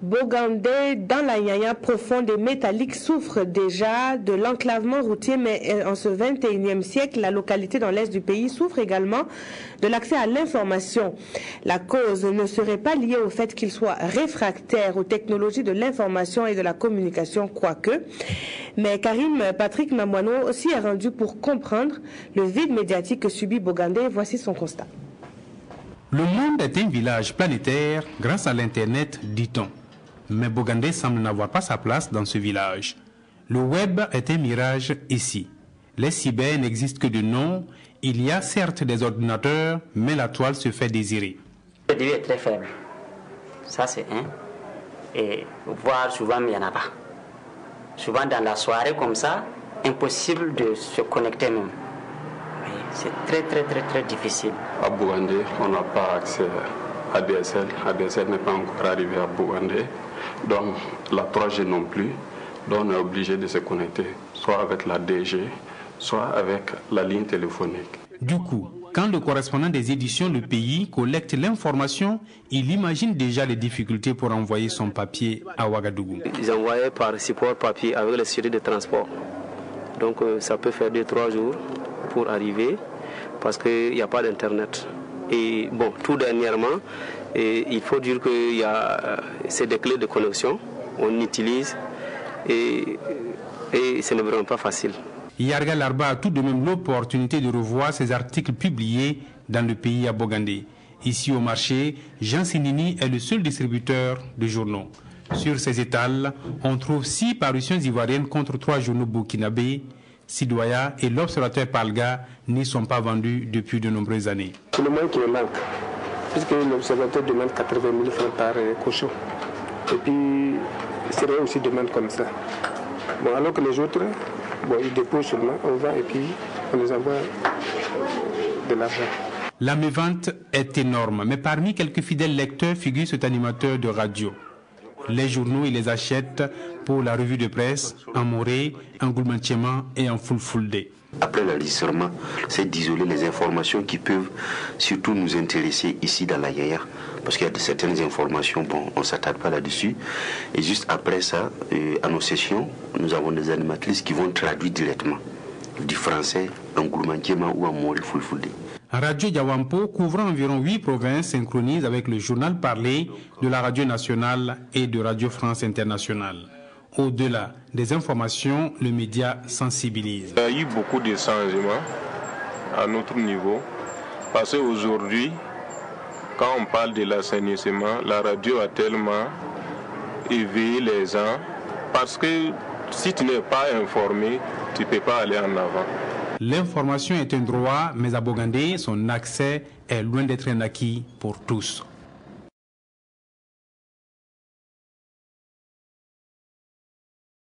Bogandé, dans la Nyanya profonde et métallique, souffre déjà de l'enclavement routier, mais en ce 21e siècle, la localité dans l'est du pays souffre également de l'accès à l'information. La cause ne serait pas liée au fait qu'il soit réfractaire aux technologies de l'information et de la communication, quoique. Mais Karim Patrick Mamouano aussi est rendu pour comprendre le vide médiatique que subit Bogandé. Voici son constat. Le monde est un village planétaire grâce à l'Internet, dit-on. Mais Bogandé semble n'avoir pas sa place dans ce village. Le web est un mirage ici. Les cyber n'existent que de nom. Il y a certes des ordinateurs, mais la toile se fait désirer. Le débit est très faible. Ça, c'est un. Et voir souvent, il n'y en a pas. Souvent, dans la soirée comme ça, impossible de se connecter même. C'est très difficile. À Bogandé, on n'a pas accès à DSL. ADSL n'est pas encore arrivé à Bogandé. Donc la 3G non plus. Donc on est obligé de se connecter, soit avec la DG, soit avec la ligne téléphonique. Du coup, quand le correspondant des éditions Le Pays collecte l'information, il imagine déjà les difficultés pour envoyer son papier à Ouagadougou. Ils envoyaient par support papier avec les séries de transport. Donc ça peut faire 2-3 jours pour arriver parce qu'il n'y a pas d'internet. Et bon, tout dernièrement, il faut dire qu'il y a c'est des clés de connexion, on utilise et ce n'est vraiment pas facile. Yarga Larba a tout de même l'opportunité de revoir ses articles publiés dans Le Pays à Bogandé. Ici au marché, Jean Sinini est le seul distributeur de journaux. Sur ses étals, on trouve 6 parutions ivoiriennes contre 3 journaux burkinabés. Sidoya et l'Observateur Palga n'y sont pas vendus depuis de nombreuses années. C'est le moins qui me manque, puisque l'Observateur demande 80 000 francs par cochon. Et puis, c'est vrai aussi demande comme ça. Bon, alors que les autres, bon, ils déposent seulement, on va et puis on les envoie de l'argent. La mévente est énorme, mais parmi quelques fidèles lecteurs figure cet animateur de radio. Les journaux, il les achète pour la revue de presse, en Moré, en Goulmantiema et en Fulfulde. Après l'enregistrement, c'est d'isoler les informations qui peuvent surtout nous intéresser ici dans la Yaya. Parce qu'il y a certaines informations, bon, on ne s'attarde pas là-dessus. Et juste après ça, à nos sessions, nous avons des animatrices qui vont traduire directement du français en Goulmantiema ou en Moré, Fulfulde. Radio Diawampo, couvrant environ 8 provinces, synchronise avec le journal parlé de la Radio nationale et de Radio France Internationale. Au-delà des informations, le média sensibilise. Il y a eu beaucoup de changements à notre niveau, parce qu'aujourd'hui, quand on parle de l'assainissement, la radio a tellement éveillé les gens, parce que si tu n'es pas informé, tu ne peux pas aller en avant. L'information est un droit, mais à Bogandé, son accès est loin d'être un acquis pour tous.